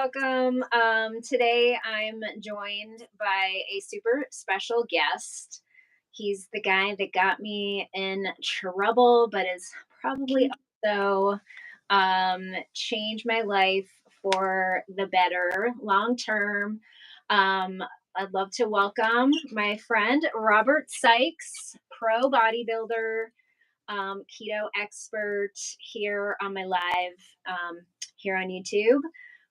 welcome. Today I'm joined by a super special guest. He's the guy that got me in trouble, but is probably also changed my life for the better long term. Um, I'd love to welcome my friend Robert Sykes, pro bodybuilder, keto expert here on my live here on YouTube.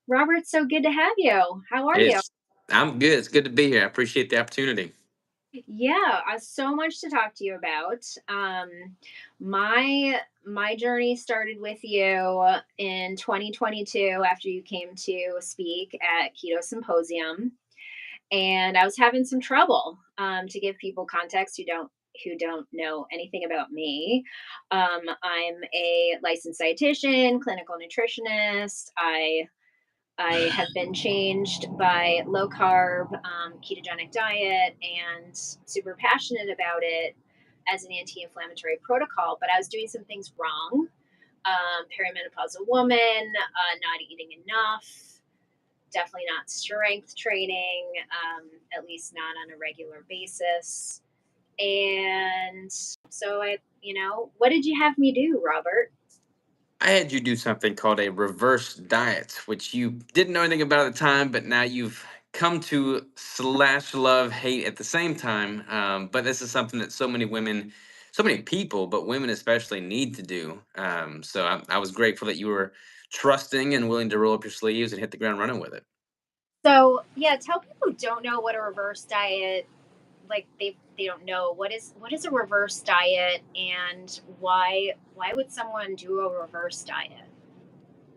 Robert, so good to have you. How are you? It's I'm good. It's good to be here. I appreciate the opportunity. Yeah, so much to talk to you about. My journey started with you in 2022 after you came to speak at Keto Symposium, and I was having some trouble. To give people context who don't know anything about me, I'm a licensed dietitian, clinical nutritionist. I have been changed by low carb, ketogenic diet and super passionate about it as an anti inflammatory protocol. But I was doing some things wrong. Perimenopausal woman, not eating enough, definitely not strength training, at least not on a regular basis. And so what did you have me do, Robert? I had you do something called a reverse diet, which you didn't know anything about at the time, but now you've come to slash love hate at the same time. But this is something that so many women, so many people, but women especially need to do. So I was grateful that you were trusting and willing to roll up your sleeves and hit the ground running with it. So yeah, tell people who don't know what a reverse diet, like they don't know what is a reverse diet, and why would someone do a reverse diet?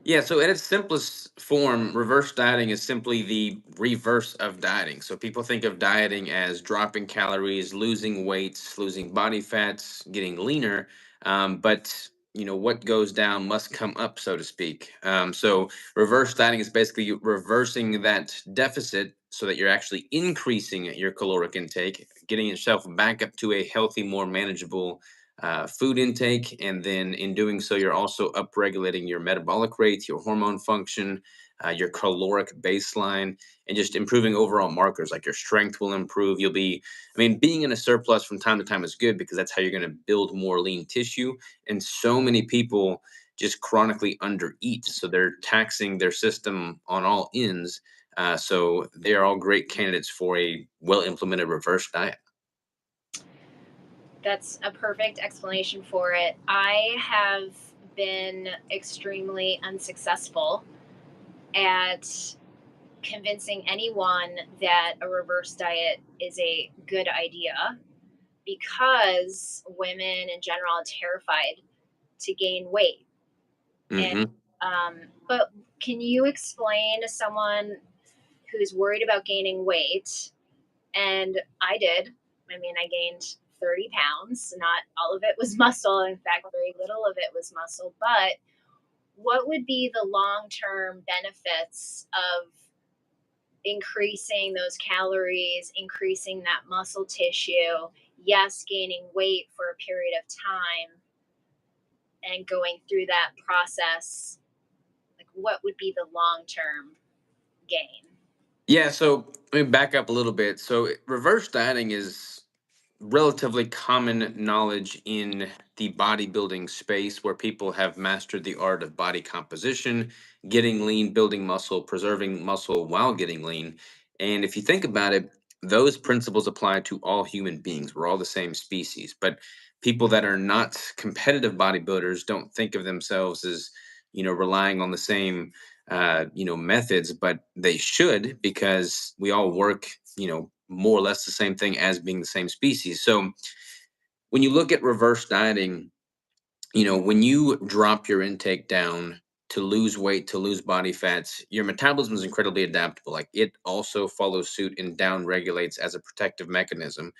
Yeah, so at its simplest form, reverse dieting is simply the reverse of dieting. So people think of dieting as dropping calories, losing weights, losing body fats, getting leaner. But what goes down must come up, so to speak. So reverse dieting is basically reversing that deficit so that you're actually increasing your caloric intake, getting yourself back up to a healthy, more manageable food intake, and then in doing so, you're also upregulating your metabolic rates, your hormone function, your caloric baseline, and just improving overall markers like your strength will improve. Being in a surplus from time to time is good because that's how you're going to build more lean tissue. And so many people just chronically undereat, so they're taxing their system on all ends. So they are all great candidates for a well implemented reverse diet. That's a perfect explanation for it. I have been extremely unsuccessful at convincing anyone that a reverse diet is a good idea because women in general are terrified to gain weight. And Hmm. but can you explain to someone who's worried about gaining weight? And I did. I mean, I gained 30 pounds. Not all of it was muscle. In fact, very little of it was muscle. But what would be the long term benefits of increasing those calories, increasing that muscle tissue? Yes, gaining weight for a period of time and going through that process. Like, what would be the long term gain? Yeah, so let me back up a little bit. So reverse dieting is relatively common knowledge in the bodybuilding space where people have mastered the art of body composition, getting lean, building muscle, preserving muscle while getting lean. And if you think about it, those principles apply to all human beings. We're all the same species, but people that are not competitive bodybuilders don't think of themselves as, relying on the same methods, but they should because we all work, more or less the same thing as being the same species. So when you look at reverse dieting, when you drop your intake down to lose weight, to lose body fats, your metabolism is incredibly adaptable. Like it also follows suit and down regulates as a protective mechanism.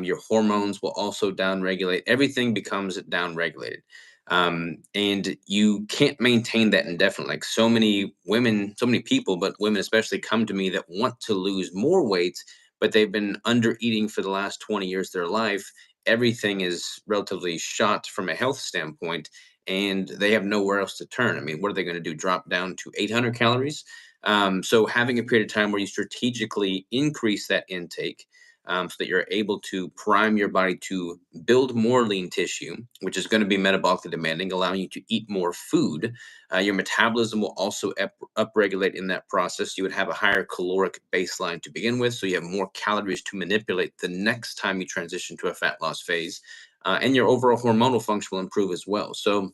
Your hormones will also down regulate. Everything becomes down regulated. And you can't maintain that indefinitely. Like so many women, so many people, but women especially come to me that want to lose more weight, but they've been under eating for the last 20 years of their life. Everything is relatively shot from a health standpoint, and they have nowhere else to turn. I mean, what are they going to do? Drop down to 800 calories? So having a period of time where you strategically increase that intake, so that you're able to prime your body to build more lean tissue, which is going to be metabolically demanding, allowing you to eat more food. Your metabolism will also upregulate in that process. You would have a higher caloric baseline to begin with, so you have more calories to manipulate the next time you transition to a fat loss phase. And your overall hormonal function will improve as well. So,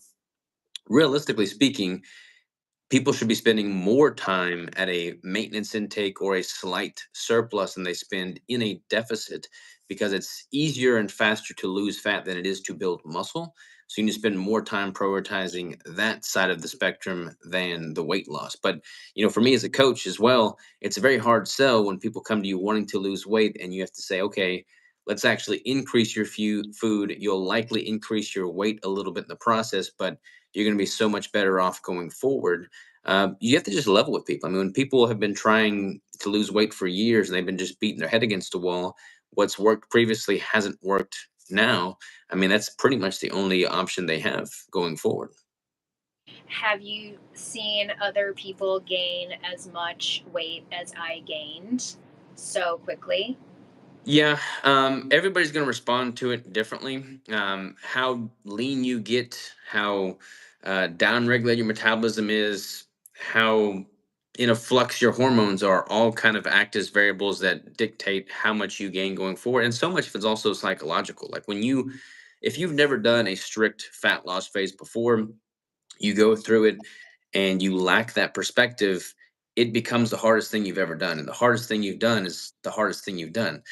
realistically speaking, people should be spending more time at a maintenance intake or a slight surplus than they spend in a deficit, because it's easier and faster to lose fat than it is to build muscle. So you need to spend more time prioritizing that side of the spectrum than the weight loss. But for me as a coach as well, it's a very hard sell when people come to you wanting to lose weight and you have to say, okay, let's actually increase your food. You'll likely increase your weight a little bit in the process, but you're going to be so much better off going forward. You have to just level with people. I mean, when people have been trying to lose weight for years and they've been just beating their head against a wall, what's worked previously hasn't worked now. I mean, that's pretty much the only option they have going forward. Have you seen other people gain as much weight as I gained so quickly? Yeah, everybody's going to respond to it differently. How lean you get, how down-regulated your metabolism is, how in a flux your hormones are, all kind of act as variables that dictate how much you gain going forward. And so much of it's also psychological. Like if you've never done a strict fat loss phase before, you go through it and you lack that perspective, it becomes the hardest thing you've ever done. And the hardest thing you've done is the hardest thing you've done.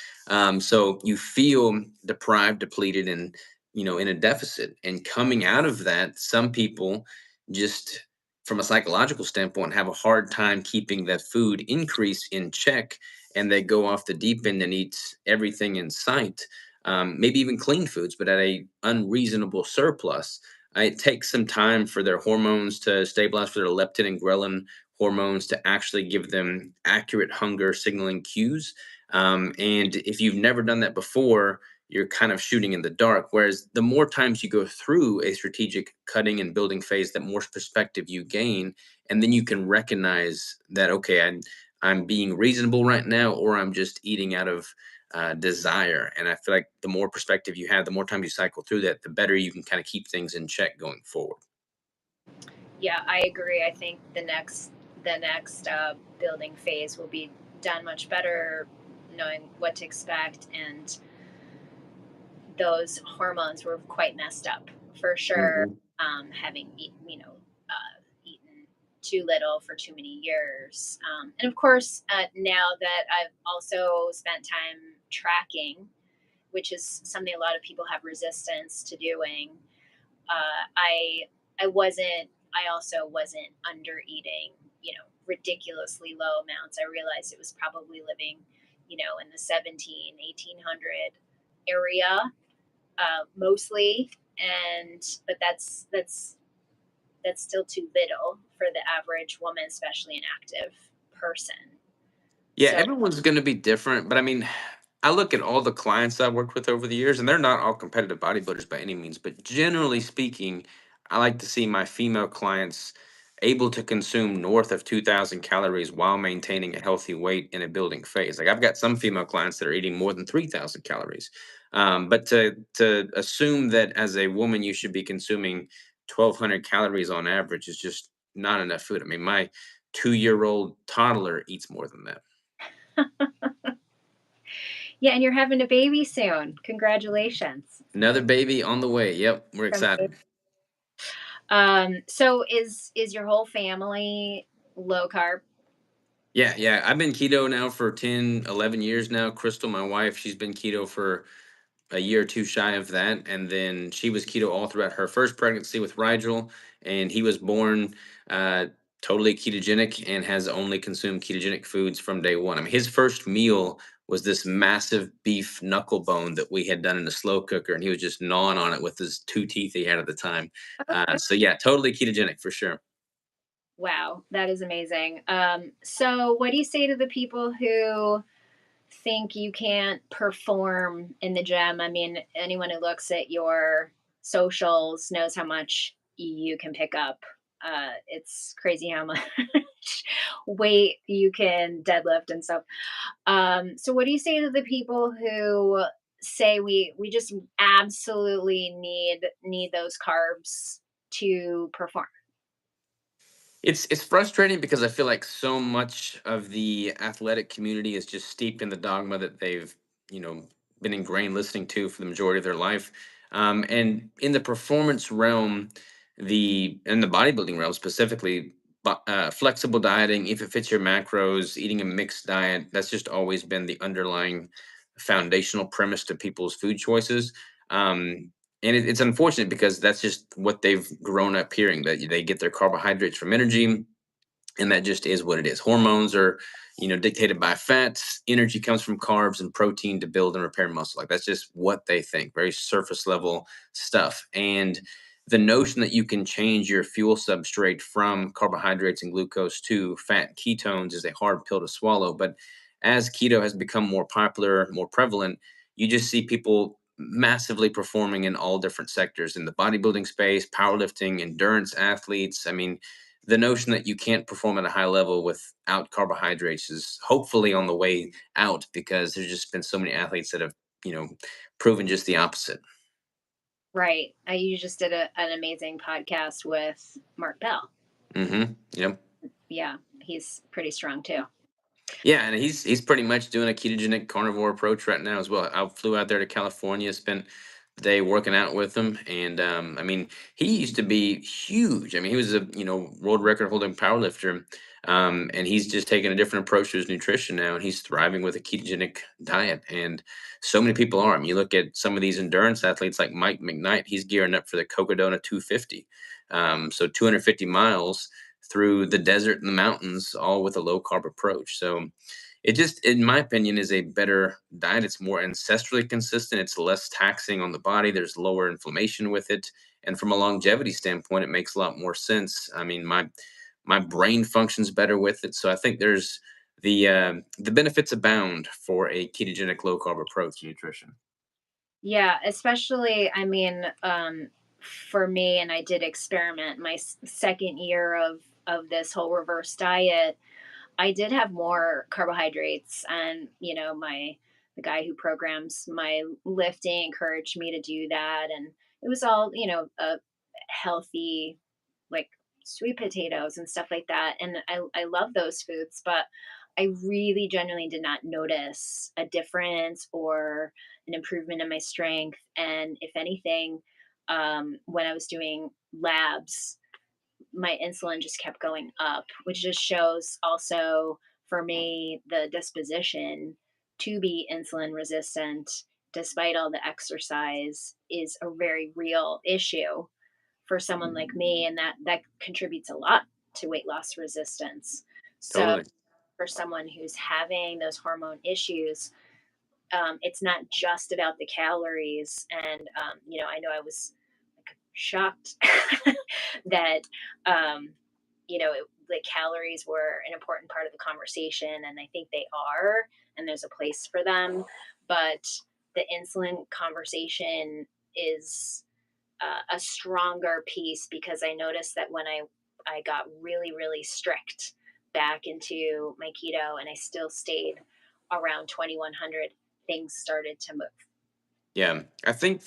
So you feel deprived, depleted, and in a deficit. And coming out of that, some people just from a psychological standpoint have a hard time keeping that food increase in check, and they go off the deep end and eat everything in sight. Maybe even clean foods, but at a unreasonable surplus. It takes some time for their hormones to stabilize, for their leptin and ghrelin hormones to actually give them accurate hunger signaling cues. And if you've never done that before, you're kind of shooting in the dark. Whereas the more times you go through a strategic cutting and building phase, that more perspective you gain. And then you can recognize that, okay, I'm being reasonable right now, or I'm just eating out of desire. And I feel like the more perspective you have, the more time you cycle through that, the better you can kind of keep things in check going forward. Yeah, I agree. I think the next building phase will be done much better, knowing what to expect, and those hormones were quite messed up for sure. Hmm. Having eaten too little for too many years, and of course, now that I've also spent time tracking, which is something a lot of people have resistance to doing. I wasn't. I also wasn't under eating, ridiculously low amounts. I realized it was probably living, in the 17, 1800 area, mostly. And but that's still too little for the average woman, especially an active person. Yeah, So everyone's going to be different, but I mean, I look at all the clients I've worked with over the years, and they're not all competitive bodybuilders by any means, but generally speaking, I like to see my female clients able to consume north of 2,000 calories while maintaining a healthy weight in a building phase. Like I've got some female clients that are eating more than 3,000 calories. But to assume that as a woman you should be consuming 1,200 calories on average is just not enough food. I mean, my 2-year-old toddler eats more than that. yeah, and you're having a baby soon. Congratulations. Another baby on the way. Yep, we're excited. So is your whole family low carb? Yeah, yeah. I've been keto now for 10, 11 years now. Crystal, my wife, she's been keto for a year or two shy of that. And then she was keto all throughout her first pregnancy with Rigel. And he was born uh, totally ketogenic and has only consumed ketogenic foods from day one. I mean, his first meal was this massive beef knuckle bone that we had done in a slow cooker. And he was just gnawing on it with his two teeth he had at the time. So, yeah, totally ketogenic for sure. Wow, that is amazing. So what do you say to the people who think you can't perform in the gym? I mean, anyone who looks at your socials knows how much you can pick up. It's crazy how much much weight you can deadlift and stuff. So what do you say to the people who say we just absolutely need those carbs to perform? It's frustrating because I feel like so much of the athletic community is just steeped in the dogma that they've, you know, been ingrained listening to for the majority of their life. And in the performance realm, the in the bodybuilding realm specifically, flexible dieting, if it fits your macros, eating a mixed diet, that's just always been the underlying foundational premise to people's food choices. And it's unfortunate because that's just what they've grown up hearing, that they get their carbohydrates from energy, and that just is what it is. Hormones are, dictated by fats. Energy comes from carbs and protein to build and repair muscle. Like that's just what they think. Very surface level stuff. And the notion that you can change your fuel substrate from carbohydrates and glucose to fat and ketones is a hard pill to swallow. But as keto has become more popular, more prevalent, you just see people massively performing in all different sectors in the bodybuilding space, powerlifting, endurance athletes. I mean, the notion that you can't perform at a high level without carbohydrates is hopefully on the way out, because there's just been so many athletes that have, you know, proven just the opposite. Right. You just did an amazing podcast with Mark Bell. Yep. Yeah, he's pretty strong too. Yeah, and he's pretty much doing a ketogenic carnivore approach right now as well. I flew out there to California, spent the day working out with him, and I mean, he used to be huge. I mean, he was a world record holding powerlifter, and he's just taking a different approach to his nutrition now, and he's thriving with a ketogenic diet. And so many people are. I mean, you look at some of these endurance athletes like Mike McKnight. He's gearing up for the Cocodona 250, so 250 miles through the desert and the mountains, all with a low carb approach. So it just, in my opinion, is a better diet. It's more ancestrally consistent. It's less taxing on the body. There's lower inflammation with it. And from a longevity standpoint, it makes a lot more sense. I mean, my brain functions better with it. So I think there's the benefits abound for a ketogenic low carb approach to nutrition. Yeah, especially, I mean, for me, and I did experiment my second year of this whole reverse diet. I did have more carbohydrates, and my the guy who programs my lifting encouraged me to do that, and it was all a healthy, like sweet potatoes and stuff like that, and I love those foods, but I really genuinely did not notice a difference or an improvement in my strength, and if anything, when I was doing labs, my insulin just kept going up, which just shows also for me the disposition to be insulin resistant despite all the exercise is a very real issue for someone like me, and that contributes a lot to weight loss resistance. So Totally. for someone who's having those hormone issues, it's not just about the calories. And I know I was like shocked that the calories were an important part of the conversation, and I think they are, and there's a place for them. But the insulin conversation is a stronger piece, because I noticed that when I got really really strict back into my keto, and I still stayed around 2100, things started to move. Yeah. I think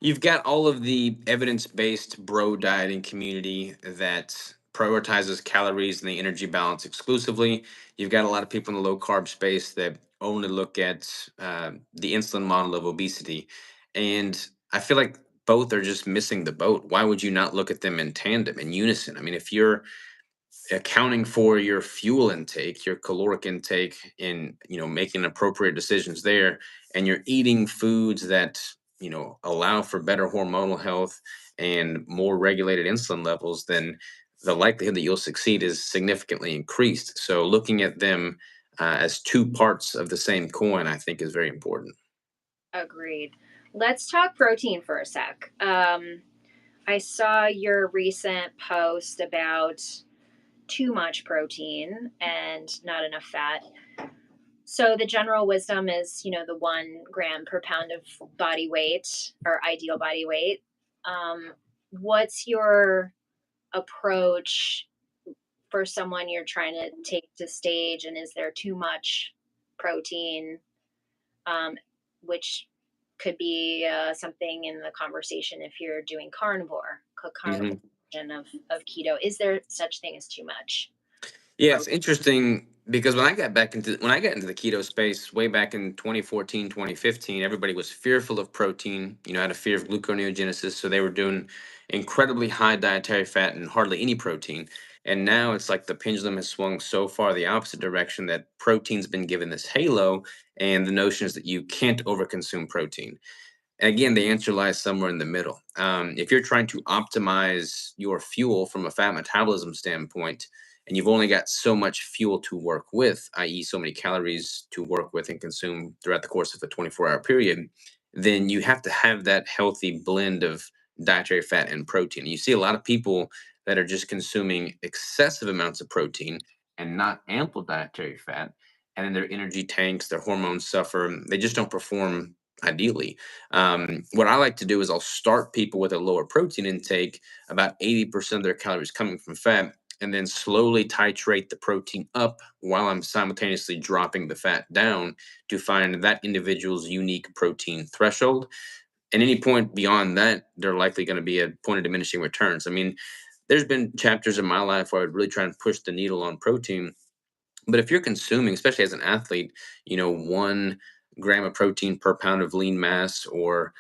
you've got all of the evidence-based bro dieting community that prioritizes calories and the energy balance exclusively. You've got a lot of people in the low carb space that only look at the insulin model of obesity, and I feel like both are just missing the boat. Why would you not look at them in tandem, in unison? I mean, if you're accounting for your fuel intake, your caloric intake, in making appropriate decisions there, and you're eating foods that allow for better hormonal health and more regulated insulin levels, then the likelihood that you'll succeed is significantly increased. So looking at them as two parts of the same coin, I think, is very important. Agreed. Let's talk protein for a sec. I saw your recent post about too much protein and not enough fat. So the general wisdom is, the 1 gram per pound of body weight, or ideal body weight. What's your approach for someone you're trying to take to stage, and is there too much protein, um, which could be something in the conversation if you're doing carnivore Mhm. version of keto. Is there such thing as too much Yeah, it's protein? interesting because when I got into the keto space way back in 2014, 2015, everybody was fearful of protein, had a fear of gluconeogenesis, so they were doing incredibly high dietary fat and hardly any protein. And now it's like the pendulum has swung so far the opposite direction that protein's been given this halo, and the notion is that you can't overconsume protein. And again, the answer lies somewhere in the middle. If you're trying to optimize your fuel from a fat metabolism standpoint, and you've only got so much fuel to work with, i.e., so many calories to work with and consume throughout the course of a 24-hour period, then you have to have that healthy blend of dietary fat and protein. You see a lot of people that are just consuming excessive amounts of protein and not ample dietary fat. And then their energy tanks, their hormones suffer. They just don't perform ideally. What I like to do is I'll start people with a lower protein intake, about 80% of their calories coming from fat, and then slowly titrate the protein up while I'm simultaneously dropping the fat down to find that individual's unique protein threshold. And any point beyond that, they're likely going to be a point of diminishing returns. I mean, there's been chapters in my life where I would really try and push the needle on protein, but if you're consuming, especially as an athlete, 1 gram of protein per pound of lean mass, or,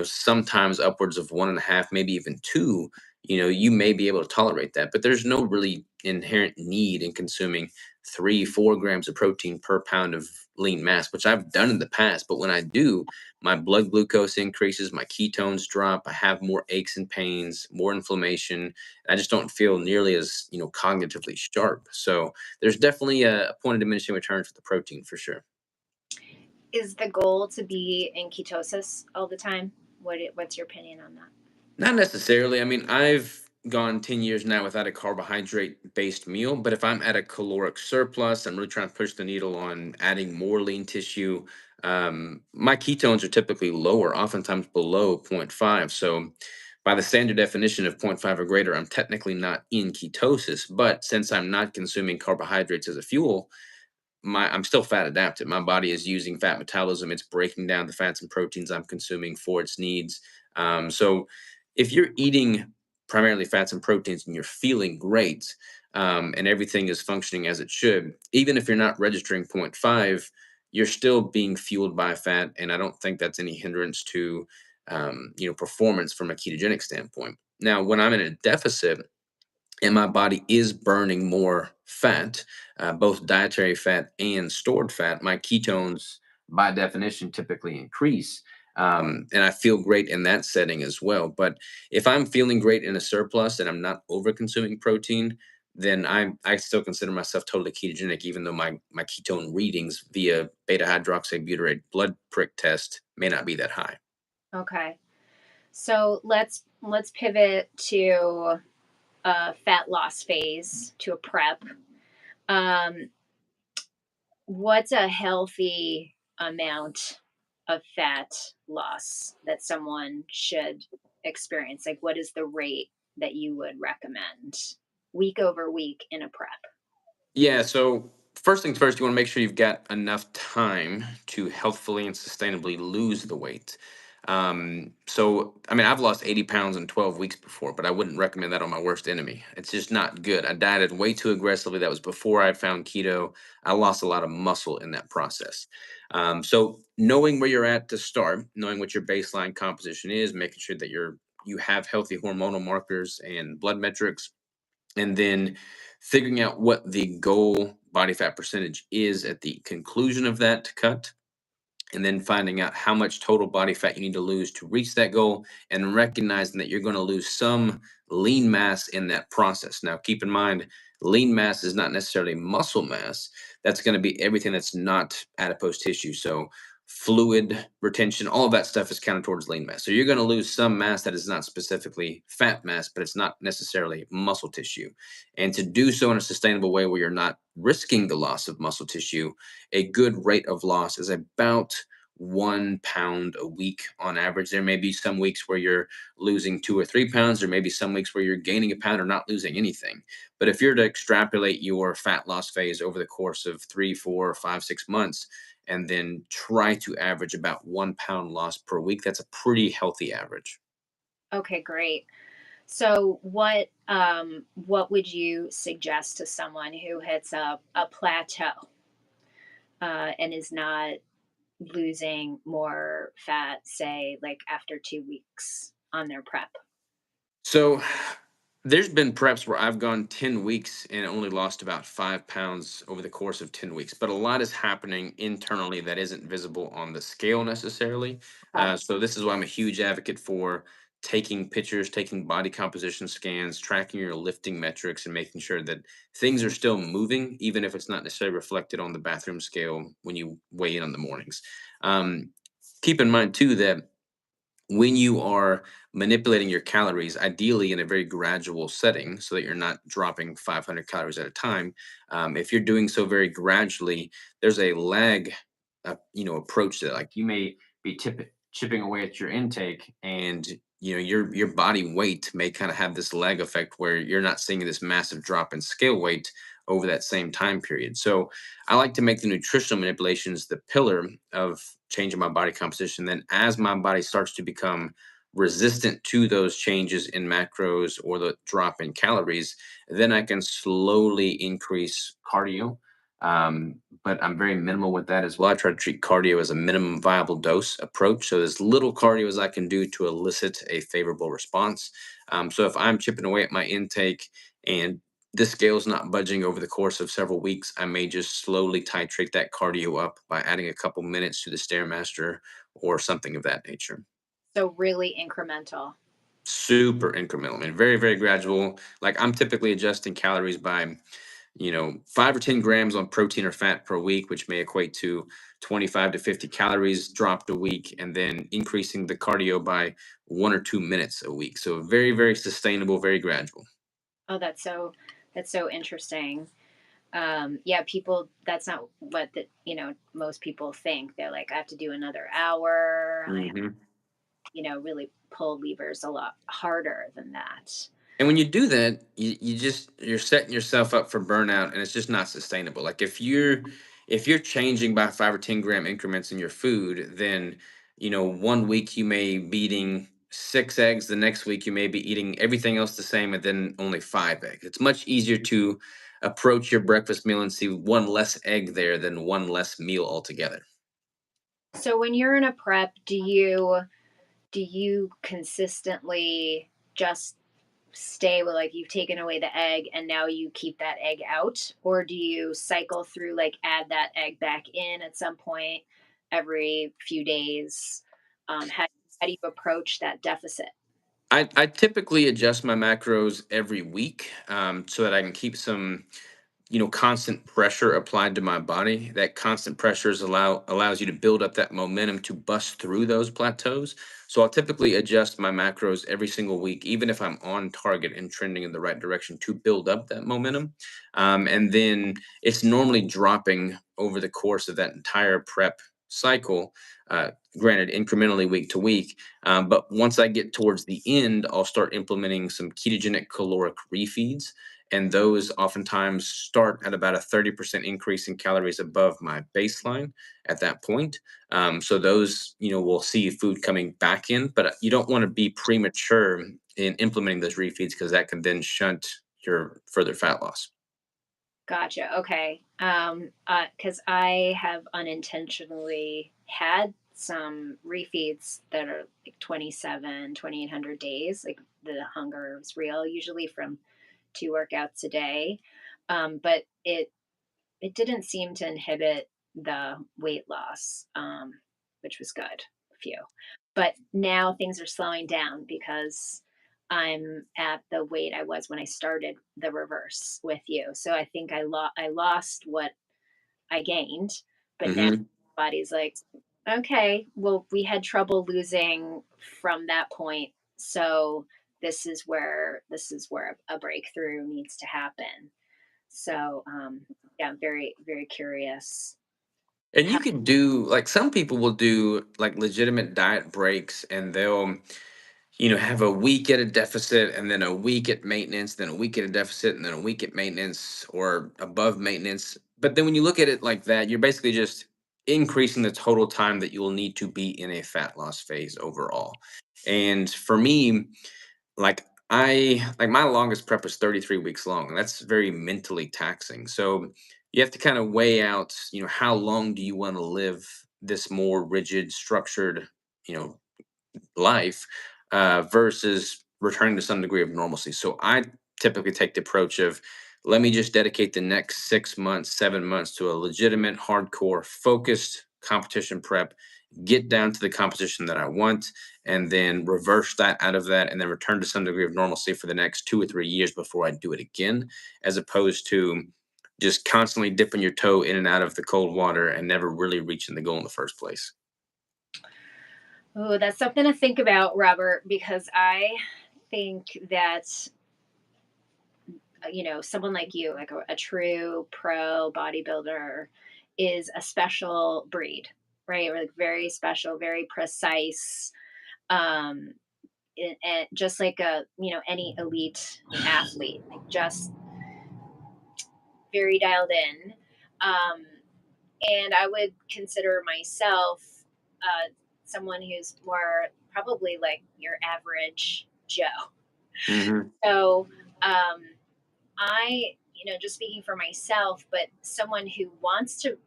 sometimes upwards of 1.5, maybe even 2, you may be able to tolerate that. But there's no really inherent need in consuming 3, 4 grams of protein per pound of lean mass, which I've done in the past. But when I do, my blood glucose increases, my ketones drop, I have more aches and pains, more inflammation. I just don't feel nearly as, cognitively sharp. So, there's definitely a point of diminishing returns with the protein for sure. Is the goal to be in ketosis all the time? What's your opinion on that? Not necessarily. I mean, I've gone 10 years now without a carbohydrate based meal, but if I'm at a caloric surplus, I'm really trying to push the needle on adding more lean tissue. My ketones are typically lower, oftentimes below zero point 0.5. So, by the standard definition of zero point 0.5 or greater, I'm technically not in ketosis. But since I'm not consuming carbohydrates as a fuel, I'm still fat adapted. My body is using fat metabolism. It's breaking down the fats and proteins I'm consuming for its needs. So if you're eating primarily fats and proteins and you're feeling great, and everything is functioning as it should, even if you're not registering zero point 0.5, you're still being fueled by fat. And I don't think that's any hindrance to, performance from a ketogenic standpoint. Now, when I'm in a deficit, and my body is burning more fat, both dietary fat and stored fat, my ketones, by definition, typically increase. And I feel great in that setting as well. But if I'm feeling great in a surplus and I'm not over consuming protein, then I still consider myself totally ketogenic, even though my ketone readings via beta hydroxybutyrate blood prick test may not be that high. Okay. So let's pivot to a fat loss phase, to a prep. Um, what's a healthy amount of fat loss that someone should experience? Like, what is the rate that you would recommend week over week in a prep? Yeah, so first things first, you want to make sure you've got enough time to healthfully and sustainably lose the weight. So, I mean, I've lost 80 pounds in 12 weeks before, but I wouldn't recommend that on my worst enemy. It's just not good. I dieted way too aggressively. That was before I found keto. I lost a lot of muscle in that process. So, knowing where you're at to start, knowing what your baseline composition is, making sure that you have healthy hormonal markers and blood metrics, and then figuring out what the goal body fat percentage is at the conclusion of that cut, and then finding out how much total body fat you need to lose to reach that goal, and recognizing that you're going to lose some lean mass in that process. Now, keep in mind, lean mass is not necessarily muscle mass. That's going to be everything that's not adipose tissue. So, fluid retention, all of that stuff is counted towards lean mass. So, you're going to lose some mass that is not specifically fat mass, but it's not necessarily muscle tissue. And to do so in a sustainable way where you're not risking the loss of muscle tissue, a good rate of loss is about 1 pound a week on average. There may be some weeks where you're losing 2 or 3 pounds, or maybe some weeks where you're gaining a pound or not losing anything. But if you're to extrapolate your fat loss phase over the course of 3, 4, 5, 6 months, and then try to average about 1 pound loss per week, that's a pretty healthy average. Okay, great. So what would you suggest to someone who hits a plateau and is not losing more fat, say like after 2 weeks on their prep? So there's been preps where I've gone 10 weeks and only lost about 5 pounds over the course of 10 weeks. But a lot is happening internally that isn't visible on the scale necessarily. Okay. So this is why I'm a huge advocate for taking pictures, taking body composition scans, tracking your lifting metrics, and making sure that things are still moving, even if it's not necessarily reflected on the bathroom scale when you weigh in on the mornings. Um, Keep in mind too that when you are manipulating your calories, ideally in a very gradual setting, so that you're not dropping 500 calories at a time, if you're doing so very gradually, there's a lag, approach to that. Like you may be chipping away at your intake, and your body weight may kind of have this lag effect where you're not seeing this massive drop in scale weight over that same time period. So I like to make the nutritional manipulations the pillar of changing my body composition. Then, as my body starts to become resistant to those changes in macros or the drop in calories, then I can slowly increase cardio. But I'm very minimal with that as well. I try to treat cardio as a minimum viable dose approach. So, as little cardio as I can do to elicit a favorable response. So, if I'm chipping away at my intake and the scale's not budging over the course of several weeks, I may just slowly titrate that cardio up by adding a couple minutes to the Stairmaster or something of that nature. So really incremental. Super incremental, I mean, very, very gradual. Like I'm typically adjusting calories by, 5 or 10 grams on protein or fat per week, which may equate to 25 to 50 calories dropped a week, and then increasing the cardio by 1 or 2 minutes a week. So very, very sustainable, very gradual. Oh, that's so interesting. Yeah, people, that's not what most people think. They're like, I have to do another hour. I have, Mhm. really pull levers a lot harder than that. And when you do that, you're setting yourself up for burnout, and it's just not sustainable. Like if you're changing by 5 or 10 gram increments in your food, then 1 week you may be eating 6 eggs, the next week you may be eating everything else the same, and then only 5 eggs. It's much easier to approach your breakfast meal and see one less egg there than one less meal altogether. So when you're in a prep, do you consistently just stay with, like, you've taken away the egg and now you keep that egg out, or do you cycle through, like add that egg back in at some point every few days? How do you approach that deficit? I typically adjust my macros every week, so that I can keep some constant pressure applied to my body. That constant pressure allows you to build up that momentum to bust through those plateaus. So I'll typically adjust my macros every single week, even if I'm on target and trending in the right direction, to build up that momentum. And then it's normally dropping over the course of that entire prep cycle, uh, granted incrementally week to week. But once I get towards the end, I'll start implementing some ketogenic caloric refeeds, and those oftentimes start at about a 30% increase in calories above my baseline at that point. So those, will see food coming back in, but you don't want to be premature in implementing those refeeds, because that can then shunt your further fat loss. Gotcha. Okay. Because I have unintentionally had some refeeds that are like 2,800 days. Like the hunger is real, usually from 2 workouts a day. But it didn't seem to inhibit the weight loss, which was good. A few, but now things are slowing down because I'm at the weight I was when I started the reverse with you. So I think I lost what I gained, but now Hmm. body's like, okay, well, we had trouble losing from that point, so this is where a breakthrough needs to happen. So yeah, I'm very, very curious. And you could do like some people will do like legitimate diet breaks and they'll, have a week at a deficit and then a week at maintenance, then a week at a deficit and then a week at maintenance or above maintenance. But then when you look at it like that, you're basically just increasing the total time that you will need to be in a fat loss phase overall. And for me, my longest prep was 33 weeks long, and that's very mentally taxing. So you have to kind of weigh out, how long do you want to live this more rigid, structured, you know, life versus returning to some degree of normalcy. So I typically take the approach of let me just dedicate the next 6 months, 7 months to a legitimate, hardcore, focused competition prep, get down to the competition that I want, and then reverse that out of that, and then return to some degree of normalcy for the next 2 or 3 years before I do it again, as opposed to just constantly dipping your toe in and out of the cold water and never really reaching the goal in the first place. Oh, that's something to think about, Robert, because I think that someone like you, like a true pro bodybuilder, is a special breed, right? Or like very special, very precise, um, and just like any elite athlete, like just very dialed in. Um, and I would consider myself someone who's more probably like your average Joe. Hmm. So um, just speaking for myself, but someone who wants to,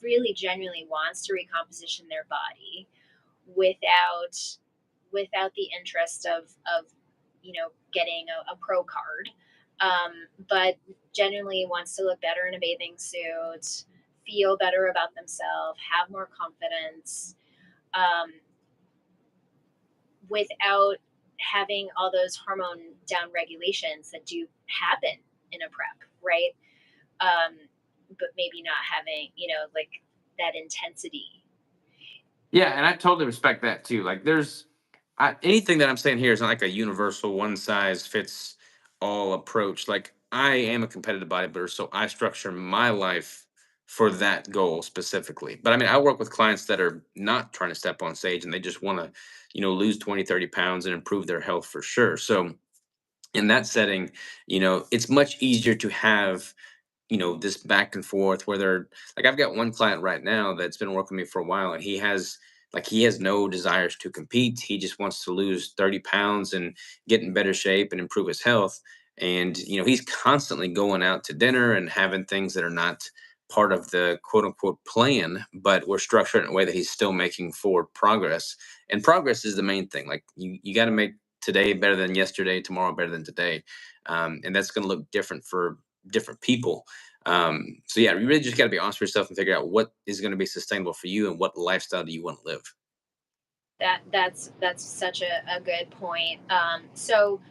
really genuinely wants to recomposition their body without the interest of getting a pro card, but genuinely wants to look better in a bathing suit, feel better about themselves, have more confidence, um, without having all those hormone down regulations that do happen in a prep, right? um, but maybe not having, like that intensity. Yeah, and I totally respect that too. Like, anything that I'm saying here is not like a universal one size fits all approach. Like, I am a competitive bodybuilder, so I structure my life for that goal specifically. But I mean, I work with clients that are not trying to step on stage and they just want to, lose 20, 30 pounds and improve their health for sure. So, in that setting, it's much easier to have this back and forth where they're like I've got one client right now that's been working with me for a while and he has no desires to compete. He just wants to lose 30 pounds and get in better shape and improve his health. And he's constantly going out to dinner and having things that are not part of the quote unquote plan, but we're structured in a way that he's still making forward progress. And progress is the main thing. Like you got to make today better than yesterday, tomorrow better than today. And that's going to look different for different people. So yeah, you really just got to be honest with yourself and figure out what is going to be sustainable for you and what lifestyle do you want to live. That's such a good point. So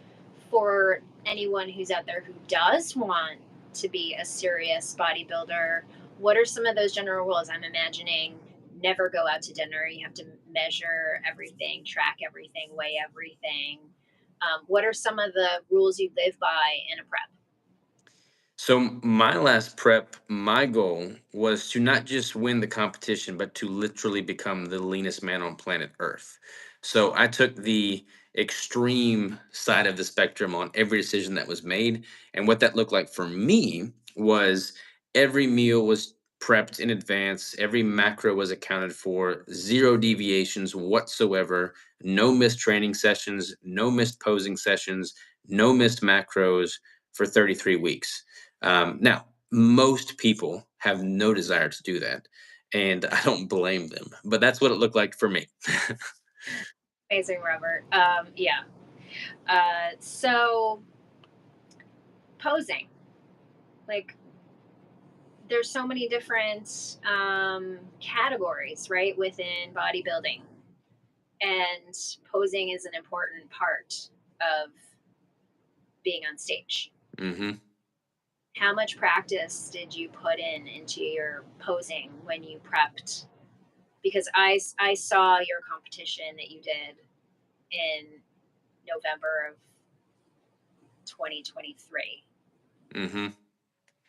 for anyone who's out there who does want to be a serious bodybuilder, what are some of those general rules? I'm imagining never go out to dinner. You have to measure everything, track everything, weigh everything. What are some of the rules you live by in a prep? So my last prep, my goal was to not just win the competition, but to literally become the leanest man on planet Earth. So I took the extreme side of the spectrum on every decision that was made. And what that looked like for me was every meal was prepped in advance, every macro was accounted for, zero deviations whatsoever, no missed training sessions, no missed posing sessions, no missed macros for 33 weeks. Now, most people have no desire to do that, and I don't blame them. But that's what it looked like for me. Amazing, Robert. Yeah. So posing, like there's so many different categories, right, within bodybuilding, and posing is an important part of being on stage. Hmm. How much practice did you put into your posing when you prepped? Because I saw your competition that you did in November of 2023. Hmm.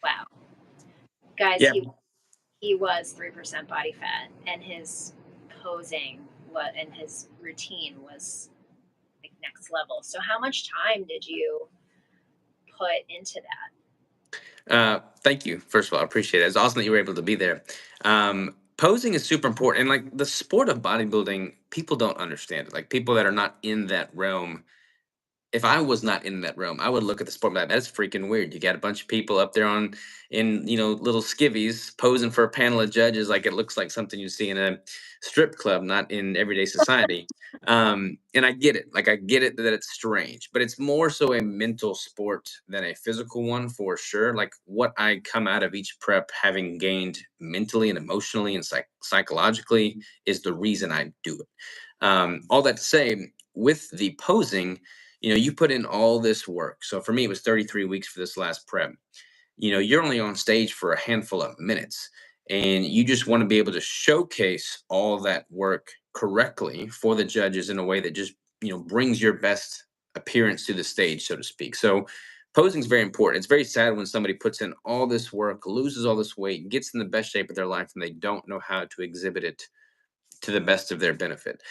Wow, guys, Yeah. he he was 3% body fat, and his posing what and his routine was like next level. So how much time did you put into that? Thank you. First of all, I appreciate it. It's awesome that you were able to be there. Posing is super important, and like the sport of bodybuilding, people don't understand it. Like people that are not in that realm, if I was not in that realm, I would look at the sport and be like, that's freaking weird. You got a bunch of people up there on in little skivvies posing for a panel of judges, like it looks like something you see in a strip club, not in everyday society. And I get it, like I get it that it's strange, but it's more so a mental sport than a physical one for sure. Like what I come out of each prep having gained mentally and emotionally and psychologically is the reason I do it. All that to say, with the posing, you put in all this work. So for me, it was 33 weeks for this last prep. You're only on stage for a handful of minutes, and you just want to be able to showcase all that work correctly for the judges in a way that just, brings your best appearance to the stage, so to speak. So posing is very important. It's very sad when somebody puts in all this work, loses all this weight, gets in the best shape of their life, and they don't know how to exhibit it to the best of their benefit.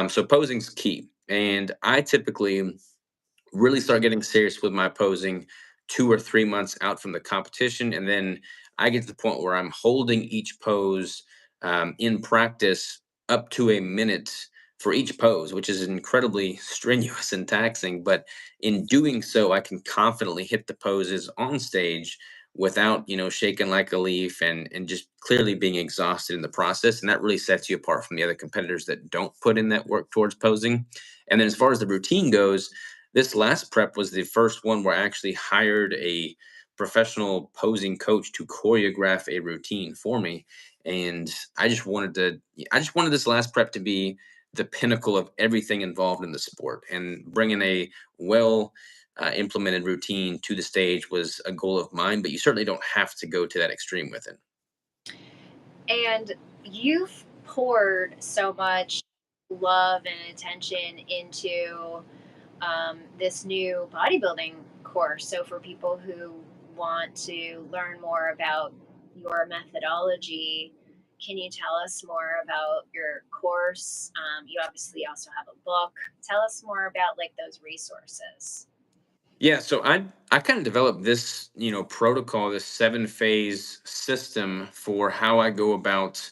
So posing's key. And I typically really start getting serious with my posing 2 or 3 months out from the competition. And then I get to the point where I'm holding each pose in practice up to a minute for each pose, which is incredibly strenuous and taxing. But in doing so, I can confidently hit the poses on stage without, shaking like a leaf and just clearly being exhausted in the process. And that really sets you apart from the other competitors that don't put in that work towards posing. And then as far as the routine goes, this last prep was the first one where I actually hired a professional posing coach to choreograph a routine for me. And I just wanted this last prep to be the pinnacle of everything involved in the sport. And bringing a well implemented routine to the stage was a goal of mine, but you certainly don't have to go to that extreme with it. And you've poured so much love and attention into this new bodybuilding course. So, for people who want to learn more about your methodology, can you tell us more about your course? You obviously also have a book. Tell us more about like those resources. Yeah, so I kind of developed this, protocol, this 7 phase system for how I go about,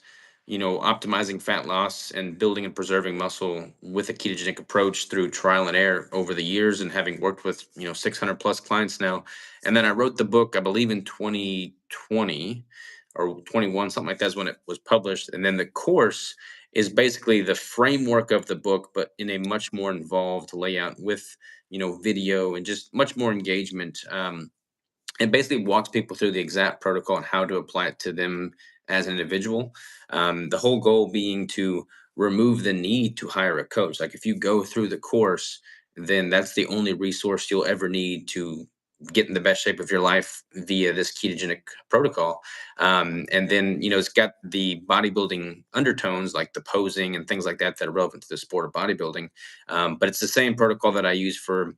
optimizing fat loss and building and preserving muscle with a ketogenic approach through trial and error over the years and having worked with, 600 plus clients now. And then I wrote the book, I believe in 2020 or 21, something like that is when it was published. And then the course is basically the framework of the book, but in a much more involved layout with video and just much more engagement. It basically walks people through the exact protocol and how to apply it to them as an individual. The whole goal being to remove the need to hire a coach. Like if you go through the course, then that's the only resource you'll ever need to get in the best shape of your life via this ketogenic protocol. And then, it's got the bodybuilding undertones like the posing and things like that that are relevant to the sport of bodybuilding. But it's the same protocol that I use for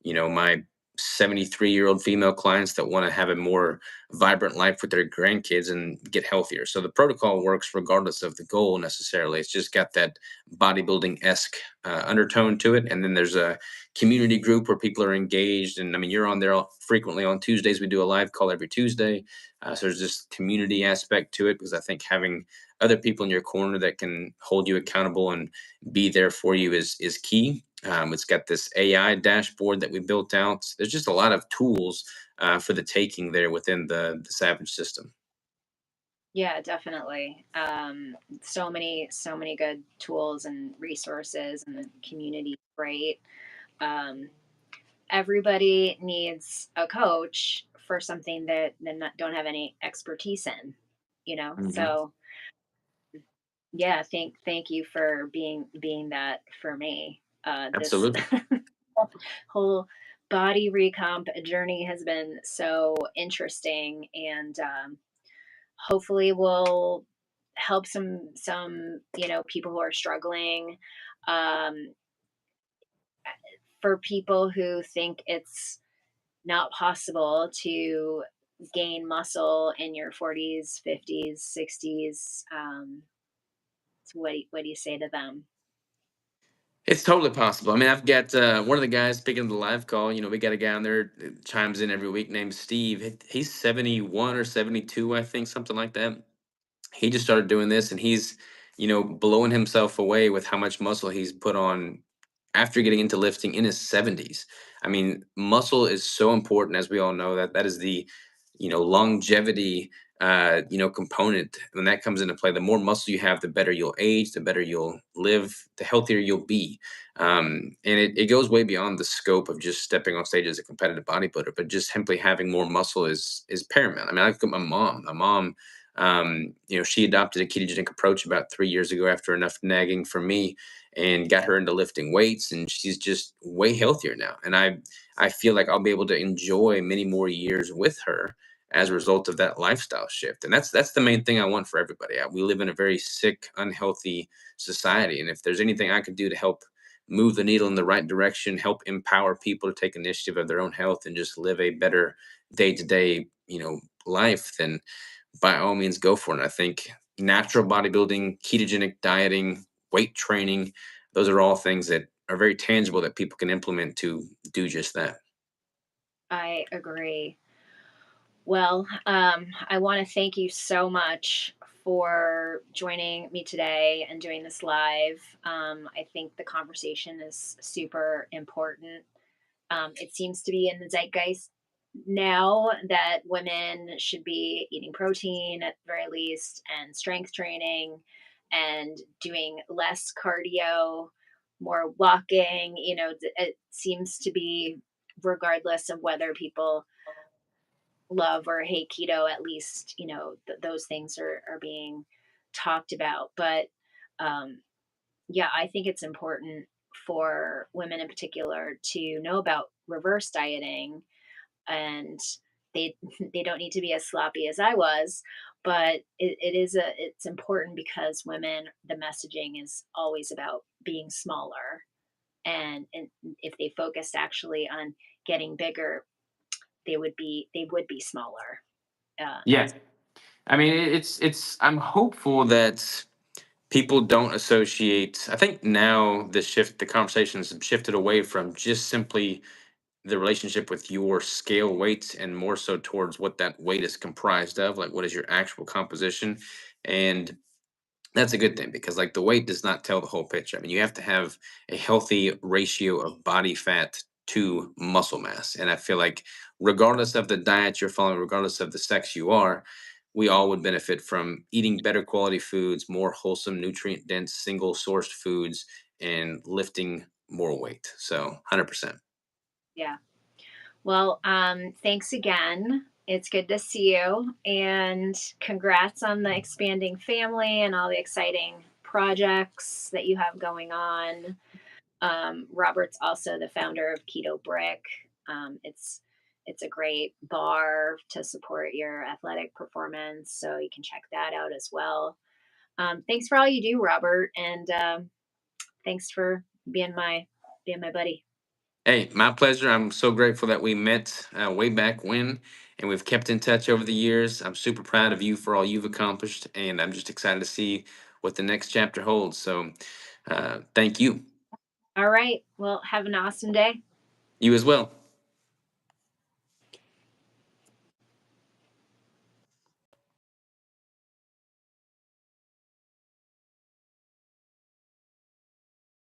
my 73-year-old female clients that want to have a more vibrant life with their grandkids and get healthier. So the protocol works regardless of the goal necessarily. It's just got that bodybuilding esque undertone to it. And then there's a community group where people are engaged. And I mean, you're on there frequently on Tuesdays. We do a live call every Tuesday. So there's this community aspect to it because I think having other people in your corner that can hold you accountable and be there for you is key. It's got this AI dashboard that we built out. There's just a lot of tools for the taking there within the Savage system. Yeah, definitely. So many good tools and resources, and the community great. Um, Everybody needs a coach for something that they don't have any expertise in, you know. Mhm. So yeah, thank you for being that for me. This Absolutely. whole body recomp journey has been so interesting, and hopefully will help some people who are struggling. Um, for people who think it's not possible to gain muscle in your 40s, 50s, 60s. So what do you say to them? It's totally possible. I mean, I've got one of the guys speaking of the live call. You know, we got a guy on there that chimes in every week named Steve. He's 71 or 72, I think, something like that. He just started doing this, and he's, blowing himself away with how much muscle he's put on after getting into lifting in his 70s. I mean, muscle is so important, as we all know. That is the, longevity, component. When that comes into play, the more muscle you have, the better you'll age, the better you'll live, the healthier you'll be. And it goes way beyond the scope of just stepping on stage as a competitive bodybuilder, but just simply having more muscle is paramount. I mean, I look at my mom, she adopted a ketogenic approach about 3 years ago after enough nagging from me, and got her into lifting weights, and she's just way healthier now. And I feel like I'll be able to enjoy many more years with her as a result of that lifestyle shift. And that's the main thing I want for everybody. We live in a very sick, unhealthy society, and if there's anything I can do to help move the needle in the right direction, help empower people to take initiative of their own health and just live a better day-to-day, life, then by all means go for it. I think natural bodybuilding, ketogenic dieting, weight training, those are all things that are very tangible that people can implement to do just that. I agree. Well, I want to thank you so much for joining me today and doing this live. I think the conversation is super important. It seems to be in the zeitgeist now that women should be eating protein at the very least and strength training and doing less cardio, more walking. It seems to be, regardless of whether people love or hate keto, at least, those things are being talked about. But yeah, I think it's important for women in particular to know about reverse dieting, and they they don't need to be as sloppy as I was, but it's important because women, the messaging is always about being smaller, and if they focused actually on getting bigger, they would be smaller. Yeah. That's I mean, it's I'm hopeful that people don't associate. I think now the conversations have shifted away from just simply the relationship with your scale weights and more so towards what that weight is comprised of, like what is your actual composition. And that's a good thing because like the weight does not tell the whole picture. I mean, you have to have a healthy ratio of body fat to muscle mass. And I feel like regardless of the diet you're following, regardless of the sex you are, we all would benefit from eating better quality foods, more wholesome, nutrient dense, single sourced foods, and lifting more weight. So 100%. Yeah. Well, thanks again. It's good to see you, and congrats on the expanding family and all the exciting projects that you have going on. Robert's also the founder of Keto Brick. It's a great bar to support your athletic performance, so you can check that out as well. Thanks for all you do, Robert, and thanks for being my buddy. Hey, my pleasure. I'm so grateful that we met way back when, and we've kept in touch over the years. I'm super proud of you for all you've accomplished, and I'm just excited to see what the next chapter holds. So, thank you. All right. Well, have an awesome day. You as well.